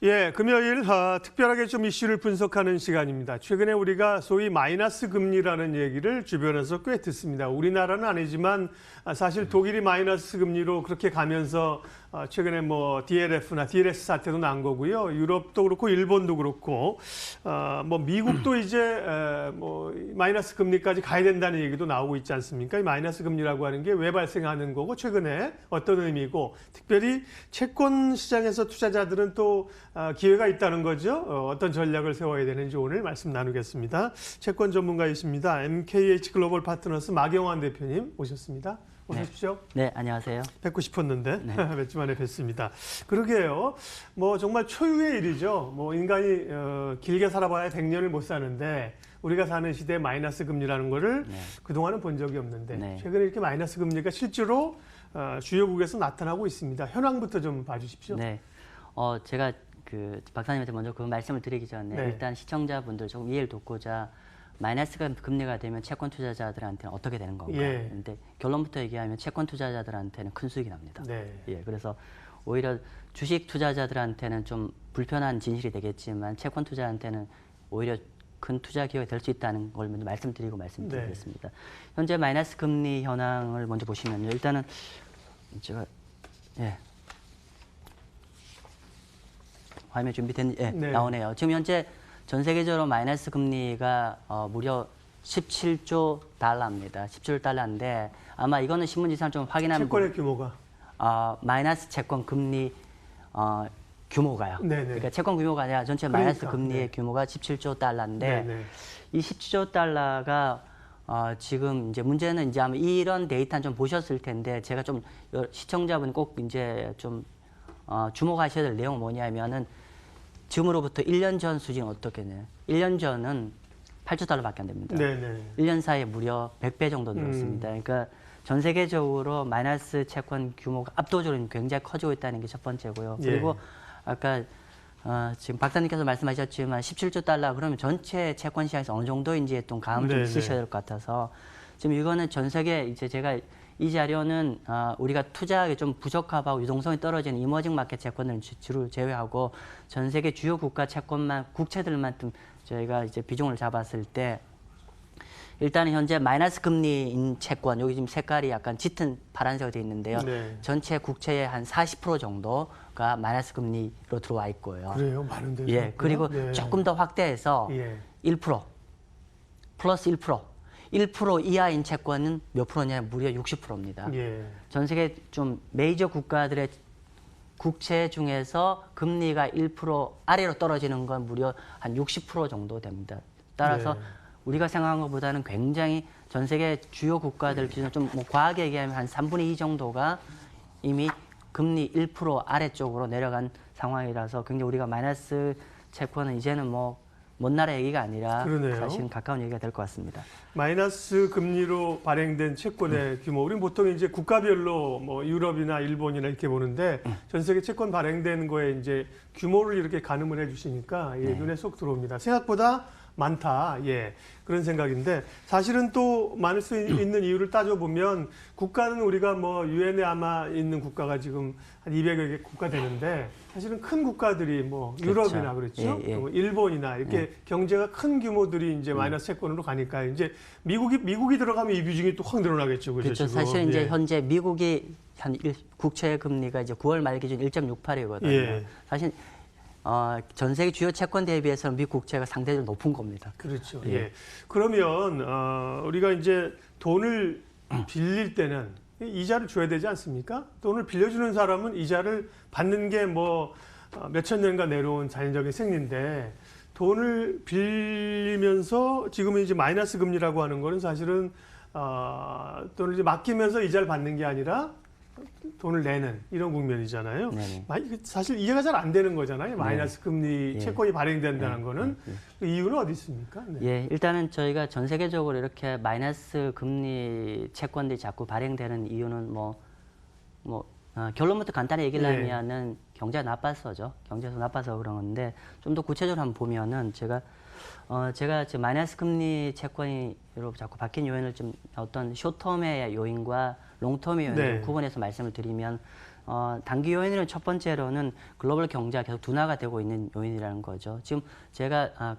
예, 금요일 특별하게 좀 이슈를 분석하는 시간입니다. 최근에 우리가 소위 마이너스 금리라는 얘기를 주변에서 꽤 듣습니다. 우리나라는 아니지만 사실 독일이 마이너스 금리로 그렇게 가면서 최근에 뭐 DLF나 DLS 사태도 난 거고요. 유럽도 그렇고 일본도 그렇고 뭐 미국도 이제 뭐 마이너스 금리까지 가야 된다는 얘기도 나오고 있지 않습니까? 이 마이너스 금리라고 하는 게 왜 발생하는 거고 최근에 어떤 의미고 특별히 채권 시장에서 투자자들은 또 기회가 있다는 거죠. 어떤 전략을 세워야 되는지 오늘 말씀 나누겠습니다. 채권 전문가이십니다. MKH 글로벌 파트너스 마경환 대표님 오셨습니다. 어서 오십시오. 네, 안녕하세요. 뵙고 싶었는데 몇 주 만에 뵙습니다. 그러게요. 뭐 정말 초유의 일이죠. 뭐 인간이 길게 살아봐야 100년을 못 사는데 우리가 사는 시대에 마이너스 금리라는 거를 그동안은 본 적이 없는데 최근에 이렇게 마이너스 금리가 실제로 주요국에서 나타나고 있습니다. 현황부터 좀 봐주십시오. 네, 제가 그 박사님한테 먼저 그 말씀을 드리기 전에 일단 시청자분들 조금 이해를 돕고자 마이너스 금리가 되면 채권 투자자들한테는 어떻게 되는 건가? 근데 결론부터 얘기하면 채권 투자자들한테는 큰 수익이 납니다. 예, 그래서 오히려 주식 투자자들한테는 좀 불편한 진실이 되겠지만 채권 투자한테는 오히려 큰 투자 기회가 될 수 있다는 걸 먼저 말씀드리겠습니다. 현재 마이너스 금리 현황을 먼저 보시면요. 일단은 제가 화면 준비된 나오네요. 지금 현재 전 세계적으로 마이너스 금리가 무려 17조 달러입니다. 17조 달러인데 아마 이거는 신문지상 좀 확인하면 채권의 규모가 마이너스 채권 금리 규모가요. 그러니까 채권 규모가 아니라 전체 마이너스 금리의 규모가 17조 달러인데 이 17조 달러가 지금 이제 문제는 이제 아마 이런 데이터는 좀 보셨을 텐데 제가 좀 시청자분 꼭 이제 좀 주목하셔야 될 내용은 뭐냐면은 지금으로부터 1년 전 수준은 어떻겠냐. 1년 전은 8조 달러밖에 안 됩니다. 1년 사이에 무려 100배 정도 늘었습니다. 그러니까 전 세계적으로 마이너스 채권 규모가 압도적으로 굉장히 커지고 있다는 게 첫 번째고요. 그리고 아까 지금 박사님께서 말씀하셨지만 17조 달러 그러면 전체 채권 시장에서 어느 정도인지 좀 감이 좀 있으셔야 될 것 같아서 지금 이거는 전 세계 이제 제가 이 자료는 우리가 투자하기 좀 부적합하고 유동성이 떨어지는 이머징 마켓 채권을 주로 제외하고 전 세계 주요 국가 채권만 국채들만 좀 저희가 이제 비중을 잡았을 때 일단은 현재 마이너스 금리인 채권 여기 지금 색깔이 약간 짙은 파란색으로 되어 있는데요. 전체 국채의 한 40% 정도가 마이너스 금리로 들어와 있고요. 그래요? 많은데요? 예, 그리고 조금 더 확대해서 1% 플러스 1% 이하인 채권은 몇 프로냐면 무려 60%입니다. 전 세계 좀 메이저 국가들의 국채 중에서 금리가 1% 아래로 떨어지는 건 무려 한 60% 정도 됩니다. 따라서 우리가 생각한 것보다는 굉장히 전 세계 주요 국가들 기준으로 좀 뭐 과하게 얘기하면 한 3분의 2 정도가 이미 금리 1% 아래쪽으로 내려간 상황이라서 굉장히 우리가 마이너스 채권은 이제는 뭐 먼 나라 얘기가 아니라 사실은 가까운 얘기가 될 것 같습니다. 마이너스 금리로 발행된 채권의 규모, 우리는 보통 이제 국가별로 뭐 유럽이나 일본이나 이렇게 보는데 전 세계 채권 발행된 거에 이제 규모를 이렇게 가늠을 해주시니까 눈에 쏙 들어옵니다. 생각보다 많다. 그런 생각인데 사실은 또 많을 수 있는 이유를 따져보면 국가는 우리가 뭐 유엔에 아마 있는 국가가 지금 한 200여 개 국가 되는데 사실은 큰 국가들이 뭐 유럽이나 그렇죠. 일본이나 이렇게 경제가 큰 규모들이 이제 마이너스 채권으로 가니까 이제 미국이 들어가면 이 비중이 또 확 늘어나겠죠. 그렇죠. 사실 이제 현재 미국이 한 국채 금리가 이제 9월 말 기준 1.68이거든요. 사실 전 세계 주요 채권 대비해서는 미국 국채가 상대적으로 높은 겁니다. 그렇죠. 그러면 우리가 이제 돈을 빌릴 때는 이자를 줘야 되지 않습니까? 돈을 빌려주는 사람은 이자를 받는 게 뭐 몇천 년간 내려온 자연적인 생리인데 돈을 빌리면서 지금은 이제 마이너스 금리라고 하는 거는 사실은 돈을 이제 맡기면서 이자를 받는 게 아니라 돈을 내는 이런 국면이잖아요. 사실 이해가 잘 안 되는 거잖아요. 마이너스 금리 채권이 발행된다는 거는 그 이유는 어디 있습니까? 일단은 저희가 전 세계적으로 이렇게 마이너스 금리 채권들이 자꾸 발행되는 이유는 결론부터 간단히 얘기를 하면은 경제가 나빠서죠. 경제가 나빠서 그런 건데 좀 더 구체적으로 한번 보면은 제가 지금 마이너스 금리 채권으로 자꾸 바뀐 요인을 좀 어떤 숏텀의 요인과 롱텀의 요인을 구분해서 말씀을 드리면 단기 요인으로는 첫 번째로는 글로벌 경제가 계속 둔화가 되고 있는 요인이라는 거죠. 지금 제가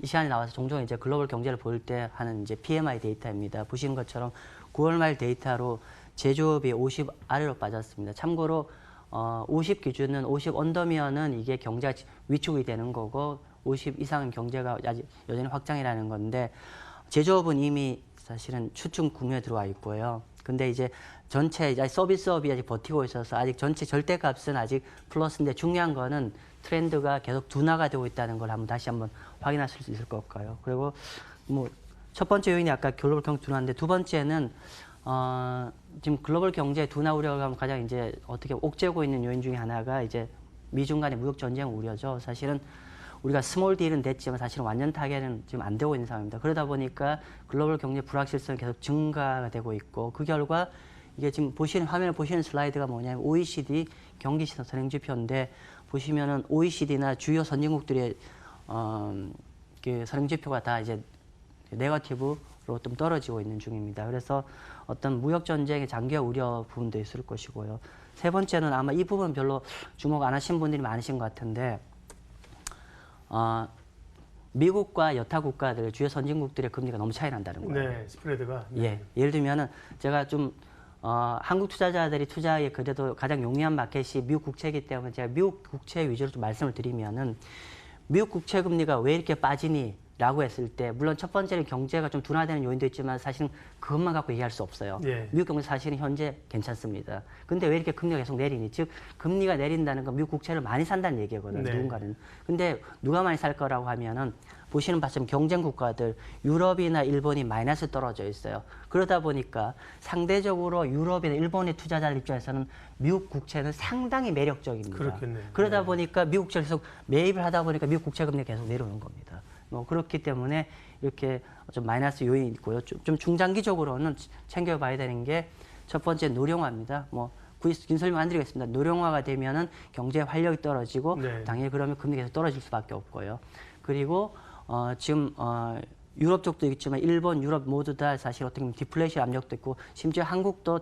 이 시간에 나와서 종종 이제 글로벌 경제를 볼 때 하는 이제 PMI 데이터입니다. 보시는 것처럼 9월 말 데이터로 제조업이 50 아래로 빠졌습니다. 참고로 50 기준은 50 언더면은 이게 경제가 위축이 되는 거고 50 이상은 경제가 아직 여전히 확장이라는 건데 제조업은 이미 사실은 추측 국면에 들어와 있고요. 근데 이제 전체 서비스업이 아직 버티고 있어서 아직 전체 절대값은 아직 플러스인데 중요한 거는 트렌드가 계속 둔화가 되고 있다는 걸 다시 한번 확인하실 수 있을 것 같아요. 그리고 뭐 첫 번째 요인이 아까 글로벌 경제 둔화인데 두 번째는 지금 글로벌 경제 둔화 우려가 가장 이제 어떻게 옥죄고 있는 요인 중에 하나가 이제 미중 간의 무역 전쟁 우려죠. 사실은 우리가 스몰 딜은 됐지만 사실은 완전 타결은 지금 안 되고 있는 상황입니다. 그러다 보니까 글로벌 경제 불확실성이 계속 증가가 되고 있고 그 결과 이게 지금 화면에 보시는 슬라이드가 뭐냐면 OECD 경기 시장 선행 지표인데 보시면은 OECD나 주요 선진국들의 그 선행 지표가 다 이제 네거티브로 좀 떨어지고 있는 중입니다. 그래서 어떤 무역 전쟁의 장기화 우려 부분도 있을 것이고요. 세 번째는 아마 이 부분 별로 주목 안 하신 분들이 많으신 것 같은데 미국과 여타 국가들, 주요 선진국들의 금리가 너무 차이 난다는 거예요. 네, 스프레드가. 네. 예, 예를 들면은 제가 좀 한국 투자자들이 투자에 그래도 가장 용이한 마켓이 미국 국채이기 때문에 제가 미국 국채 위주로 좀 말씀을 드리면은 미국 국채 금리가 왜 이렇게 빠지니? 라고 했을 때 물론 첫 번째는 경제가 좀 둔화되는 요인도 있지만 사실은 그것만 갖고 얘기할 수 없어요. 예. 미국 경제 사실은 현재 괜찮습니다. 근데 왜 이렇게 금리가 계속 내리니? 즉 금리가 내린다는 건 미국 국채를 많이 산다는 얘기거든요. 네. 누군가는. 근데 누가 많이 살 거라고 하면은 보시는 바처럼 경쟁 국가들 유럽이나 일본이 마이너스 떨어져 있어요. 그러다 보니까 상대적으로 유럽이나 일본의 투자자들 입장에서는 미국 국채는 상당히 매력적입니다. 그렇겠네요. 그러다 네. 보니까 미국 국채를 계속 매입을 하다 보니까 미국 국채 금리가 계속 내려오는 겁니다. 뭐 그렇기 때문에 이렇게 좀 마이너스 요인이 있고요. 좀 중장기적으로는 챙겨봐야 되는 게 첫 번째 노령화입니다. 뭐 긴 설명 안 드리겠습니다. 노령화가 되면은 경제 활력이 떨어지고 네. 당연히 그러면 금리가 계속 떨어질 수밖에 없고요. 그리고 지금 유럽 쪽도 있지만 일본, 유럽 모두 다 사실 어떻게 보면 디플레이션 압력도 있고 심지어 한국도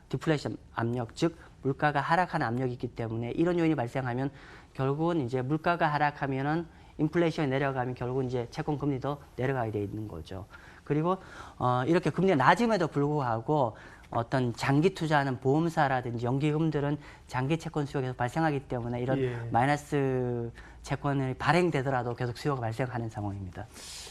디플레이션 압력, 즉 물가가 하락하는 압력이 있기 때문에 이런 요인이 발생하면 결국은 이제 물가가 하락하면은 인플레이션이 내려가면 결국 이제 채권 금리도 내려가게 돼 있는 거죠. 그리고 이렇게 금리가 낮음에도 불구하고 어떤 장기 투자하는 보험사라든지 연기금들은 장기 채권 수요가 계속 발생하기 때문에 이런 예. 마이너스 채권이 발행되더라도 계속 수요가 발생하는 상황입니다.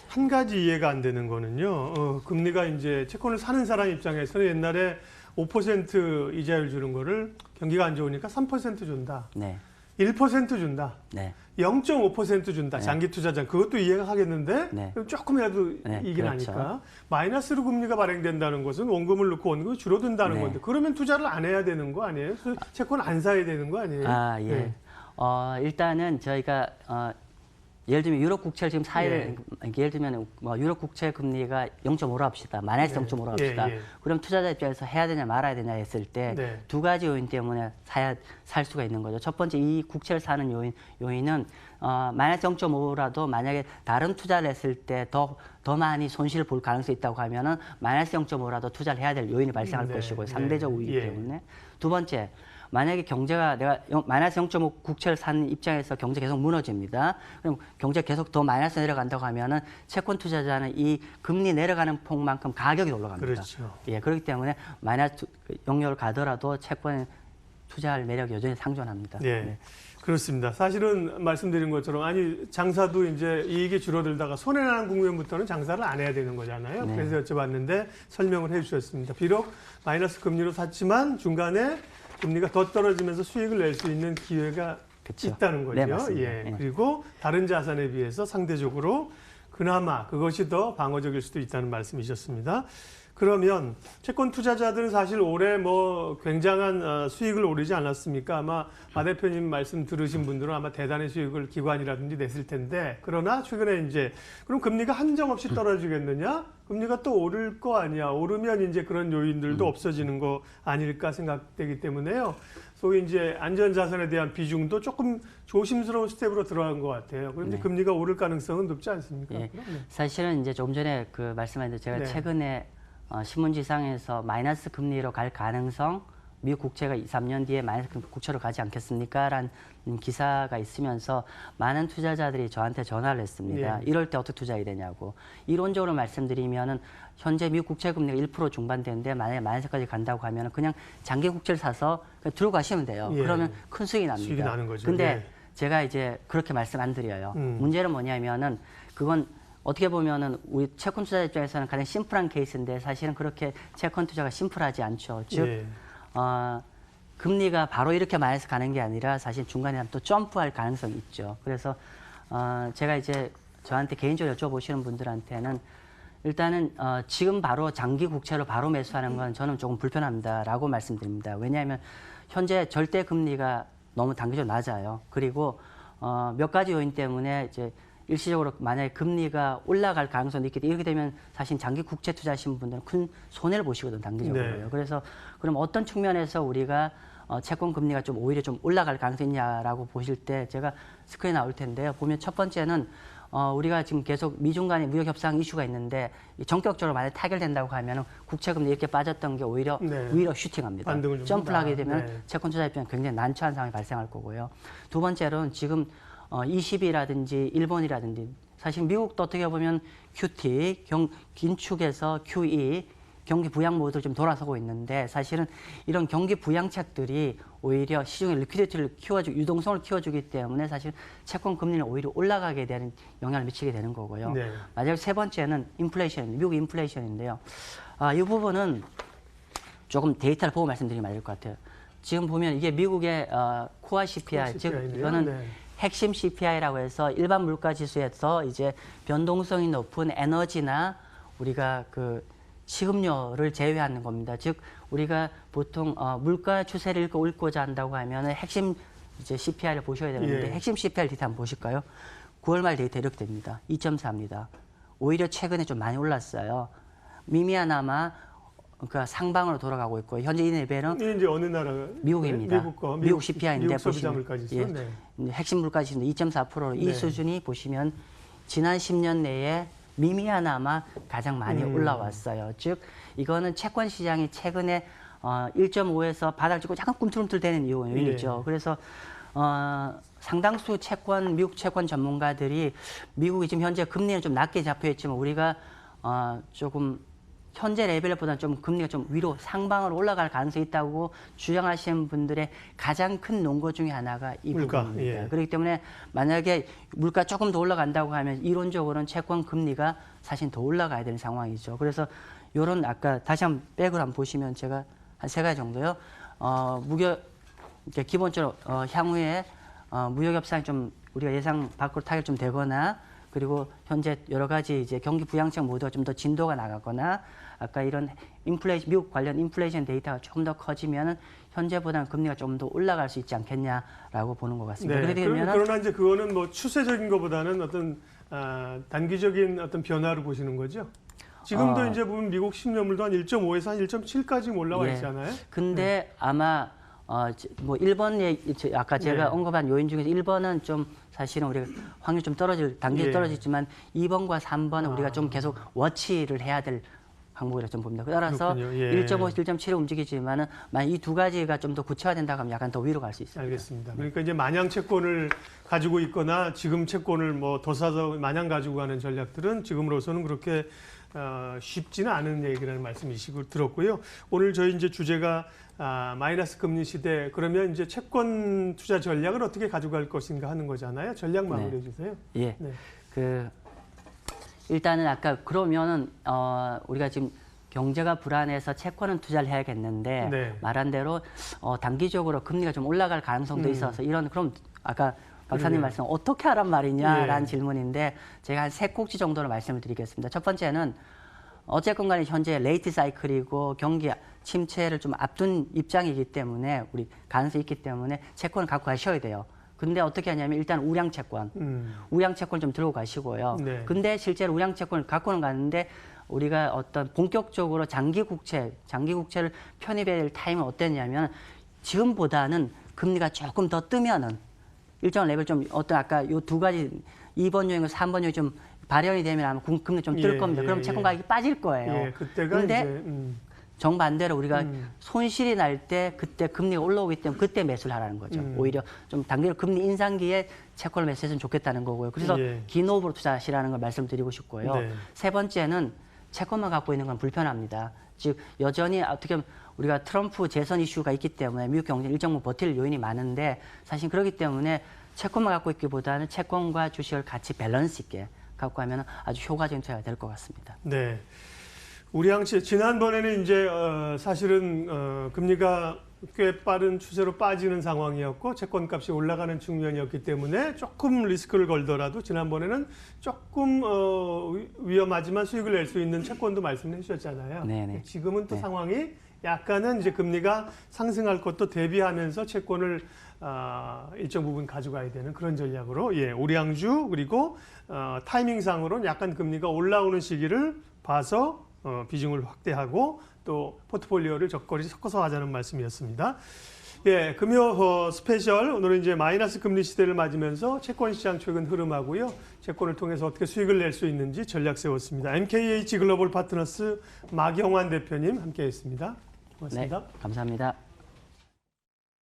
한 가지 이해가 안 되는 거는요. 금리가 이제 채권을 사는 사람 입장에서는 옛날에 5% 이자율 주는 거를 경기가 안 좋으니까 3% 준다. 네. 1% 준다. 네. 0.5% 준다. 네. 장기 투자자. 그것도 이해가 하겠는데 네. 조금이라도 네, 이긴 그렇죠. 하니까 마이너스로 금리가 발행된다는 것은 원금을 넣고 원금이 줄어든다는 네. 건데 그러면 투자를 안 해야 되는 거 아니에요? 채권 안 사야 되는 거 아니에요? 아, 예. 네. 일단은 저희가 예를 들면 유럽 국채를 지금 예. 예를 들면 뭐 유럽 국채 금리가 0.5로 합시다. 마이너스 0.5로 합시다. 예. 그럼 투자자 입장에서 해야 되냐 말아야 되냐 했을 때 네. 두 가지 요인 때문에 살 수가 있는 거죠. 첫 번째 이 국채를 사는 요인은 마이너스 0.5라도 만약에 다른 투자를 했을 때 더 많이 손실을 볼 가능성이 있다고 하면은 마이너스 0.5라도 투자를 해야 될 요인이 발생할 네. 것이고 네. 상대적 우위이기 예. 때문에 두 번째 만약에 경제가 내가 마이너스 0.5 국채를 산 입장에서 경제 계속 무너집니다. 그럼 경제 계속 더 마이너스 내려간다고 하면은 채권 투자자는 이 금리 내려가는 폭만큼 가격이 올라갑니다. 그렇죠. 예, 그렇기 때문에 마이너스 영역을 가더라도 채권 투자할 매력이 여전히 상존합니다. 예. 네. 그렇습니다. 사실은 말씀드린 것처럼 아니 장사도 이제 이익이 줄어들다가 손해나는 국면부터는 장사를 안 해야 되는 거잖아요. 네. 그래서 여쭤봤는데 설명을 해주셨습니다. 비록 마이너스 금리로 샀지만 중간에 금리가 더 떨어지면서 수익을 낼 수 있는 기회가 그쵸. 있다는 거죠. 네, 맞습니다. 예. 예. 그리고 다른 자산에 비해서 상대적으로 그나마 그것이 더 방어적일 수도 있다는 말씀이셨습니다. 그러면 채권 투자자들은 사실 올해 뭐 굉장한 수익을 오르지 않았습니까? 아마 마 대표님 말씀 들으신 분들은 아마 대단한 수익을 기관이라든지 냈을 텐데 그러나 최근에 이제 그럼 금리가 한정없이 떨어지겠느냐? 금리가 또 오를 거 아니야. 오르면 이제 그런 요인들도 없어지는 거 아닐까 생각되기 때문에요. 소위 이제 안전자산에 대한 비중도 조금 조심스러운 스텝으로 들어간 것 같아요. 그런데 네. 금리가 오를 가능성은 높지 않습니까? 예. 사실은 이제 조금 전에 그 말씀하신 제가 네. 최근에 신문지상에서 마이너스 금리로 갈 가능성 미국 국채가 2, 3년 뒤에 마이너스 국채로 가지 않겠습니까? 라는 기사가 있으면서 많은 투자자들이 저한테 전화를 했습니다. 예. 이럴 때 어떻게 투자해야 되냐고. 이론적으로 말씀드리면은 현재 미국 국채 금리가 1% 중반대인데 만약에 마이너스까지 간다고 하면은 그냥 장기 국채를 사서 그냥 들고 가시면 돼요. 예. 그러면 큰 수익이 납니다. 수익이 나는 거죠. 근데 예. 제가 이제 그렇게 말씀 안 드려요. 문제는 뭐냐면은 그건 어떻게 보면은 우리 채권 투자 입장에서는 가장 심플한 케이스인데 사실은 그렇게 채권 투자가 심플하지 않죠. 즉, 예. 금리가 바로 이렇게 마이너스 가는 게 아니라 사실 중간에 또 점프할 가능성이 있죠. 그래서 제가 이제 저한테 개인적으로 여쭤보시는 분들한테는 일단은 지금 바로 장기 국채로 바로 매수하는 건 저는 조금 불편합니다라고 말씀드립니다. 왜냐하면 현재 절대 금리가 너무 단기적으로 낮아요. 그리고 몇 가지 요인 때문에 이제 일시적으로 만약에 금리가 올라갈 가능성이 있기 때문에 이렇게 되면 사실 장기 국채 투자하시는 분들은 큰 손해를 보시거든요, 단기적으로요. 네. 그래서 그럼 어떤 측면에서 우리가 채권 금리가 좀 오히려 좀 올라갈 가능성이 있냐라고 보실 때 제가 스크린에 나올 텐데요. 보면 첫 번째는 우리가 지금 계속 미중 간의 무역 협상 이슈가 있는데 전격적으로 만약 타결된다고 하면 국채 금리 이렇게 빠졌던 게 오히려 네. 위로 슈팅합니다. 반등을 좀 점프를 하게 한다. 되면 네. 채권 투자 입장에 굉장히 난처한 상황이 발생할 거고요. 두 번째로는 지금 20이라든지 일본이라든지 사실 미국도 어떻게 보면 QT, 긴축에서 QE, 경기 부양 모드를 좀 돌아서고 있는데 사실은 이런 경기 부양책들이 오히려 시중의 리퀴디티를 키워주고 유동성을 키워주기 때문에 사실 채권 금리는 오히려 올라가게 되는 영향을 미치게 되는 거고요. 네. 마지막 세 번째는 인플레이션, 미국 인플레이션인데요. 이 부분은 조금 데이터를 보고 말씀드리면 될 것 같아요. 지금 보면 이게 미국의 코어 CPI, 즉 CPI 네요. 이거는 네. 핵심 CPI라고 해서 일반 물가 지수에서 이제 변동성이 높은 에너지나 우리가 그 식음료를 제외하는 겁니다. 즉 우리가 보통 물가 추세를 읽고자 한다고 하면 핵심 이제 CPI를 보셔야 되는데 예. 핵심 CPI 데이터 한번 보실까요? 9월 말 데이터 이렇게 됩니다. 2.4입니다. 오히려 최근에 좀 많이 올랐어요. 미미하나마 그러니까 상방으로 돌아가고 있고 현재 이 레벨은 이게 이제 어느 나라? 미국입니다. 미국 CPI인데 미국 소비자물가지수. 예, 네. 핵심 물가지수는 2.4%로 이 네. 수준이 보시면 지난 10년 내에 미미하나마 가장 많이 올라왔어요. 즉 이거는 채권 시장이 최근에 1.5에서 바닥 찍고 약간 꿈틀꿈틀대는 요인이죠. 예. 그래서 상당수 미국 채권 전문가들이 미국이 지금 현재 금리는 좀 낮게 잡혀 있지만 우리가 조금 현재 레벨보다는 좀 금리가 좀 위로 상방으로 올라갈 가능성이 있다고 주장하시는 분들의 가장 큰 논거 중에 하나가 이 물가, 부분입니다. 예. 그렇기 때문에 만약에 물가 조금 더 올라간다고 하면 이론적으로는 채권 금리가 사실 더 올라가야 되는 상황이죠. 그래서 요런 아까 다시 한번 백을 한번 보시면 제가 한 3가지 정도요. 이렇게 기본적으로 향후에 무역 협상이 좀 우리가 예상 밖으로 타결 좀 되거나 그리고 현재 여러 가지 이제 경기 부양책 모두가 좀 더 진도가 나가거나 아까 이런 미국 관련 인플레이션 데이터가 조금 더 커지면은 현재보다는 금리가 좀 더 올라갈 수 있지 않겠냐라고 보는 것 같습니다. 네. 그렇게 되면은 그러나 이제 그거는 뭐 추세적인 것보다는 어떤 단기적인 어떤 변화를 보시는 거죠. 지금도 이제 보면 미국 10년물도 한 1.5에서 한 1.7까지 올라와 예. 있잖아요. 근데 아마 뭐 1번 아까 제가 네. 언급한 요인 중에서 1번은 좀 사실은 우리가 확률 좀 단계에 예. 떨어지지만 2번과 3번은 우리가 좀 계속 워치를 해야 될 항목이라 좀 봅니다. 따라서 그렇군요. 예. 1.5에서 1.7을 움직이지만은 만약 이 두 가지가 좀 더 구체화된다고 하면 약간 더 위로 갈 수 있습니다. 알겠습니다. 그러니까 이제 마냥 채권을 가지고 있거나 지금 채권을 뭐 더 사서 마냥 가지고 가는 전략들은 지금으로서는 그렇게 쉽지는 않은 얘기라는 말씀이시고 들었고요. 오늘 저희 이제 주제가 마이너스 금리 시대 그러면 이제 채권 투자 전략을 어떻게 가져갈 것인가 하는 거잖아요. 전략 마무리해 주세요. 예. 네. 일단은 아까 그러면은 우리가 지금 경제가 불안해서 채권은 투자를 해야겠는데 네. 말한 대로 단기적으로 금리가 좀 올라갈 가능성도 있어서 그럼 아까 박사님 말씀 어떻게 하란 말이냐라는 예. 질문인데 제가 한 3꼭지 정도로 말씀을 드리겠습니다. 첫 번째는 어쨌건 간에 현재 레이트 사이클이고 경기 침체를 좀 앞둔 입장이기 때문에 우리 가능성이 있기 때문에 채권을 갖고 가셔야 돼요. 근데 어떻게 하냐면 일단 우량 채권 좀 들고 가시고요. 네. 근데 실제로 우량 채권을 갖고는 가는데 우리가 어떤 본격적으로 장기 국채를 편입해야 될 타임은 어땠냐면 지금보다는 금리가 조금 더 뜨면은 일정 레벨 좀 어떤 아까 요 두 가지 2번 요인과 3번 요인 좀 발현이 되면 아마 금리 좀 뜰 겁니다. 그럼 채권 가격이 빠질 거예요. 예, 그때가 근데 이제 정반대로 우리가 손실이 날 때 그때 금리가 올라오기 때문에 그때 매수를 하라는 거죠. 오히려 좀 단기로 금리 인상기에 채권을 매수했으면 좋겠다는 거고요. 그래서 예. 긴 호흡으로 투자하시라는 걸 말씀드리고 싶고요. 네. 세 번째는 채권만 갖고 있는 건 불편합니다. 즉 여전히 어떻게 보면 우리가 트럼프 재선 이슈가 있기 때문에 미국 경제는 일정 부분 버틸 요인이 많은데 사실 그렇기 때문에 채권만 갖고 있기보다는 채권과 주식을 같이 밸런스 있게 갖고 하면 아주 효과적인 투자가 될 것 같습니다. 네. 우리양 씨, 지난번에는 이제 사실은 금리가 꽤 빠른 추세로 빠지는 상황이었고 채권값이 올라가는 측면이었기 때문에 조금 리스크를 걸더라도 지난번에는 조금 위험하지만 수익을 낼 수 있는 채권도 말씀해 주셨잖아요. 네네. 지금은 또 상황이 약간은 이제 금리가 상승할 것도 대비하면서 채권을 일정 부분 가져가야 되는 그런 전략으로 예, 우량주 그리고 타이밍상으로는 약간 금리가 올라오는 시기를 봐서 비중을 확대하고 또 포트폴리오를 적절히 섞어서 하자는 말씀이었습니다. 예, 금요 스페셜 오늘은 이제 마이너스 금리 시대를 맞으면서 채권 시장 최근 흐름하고요. 채권을 통해서 어떻게 수익을 낼 수 있는지 전략 세웠습니다. MKH 글로벌 파트너스 마경환 대표님 함께했습니다. 고맙습니다. 네, 감사합니다.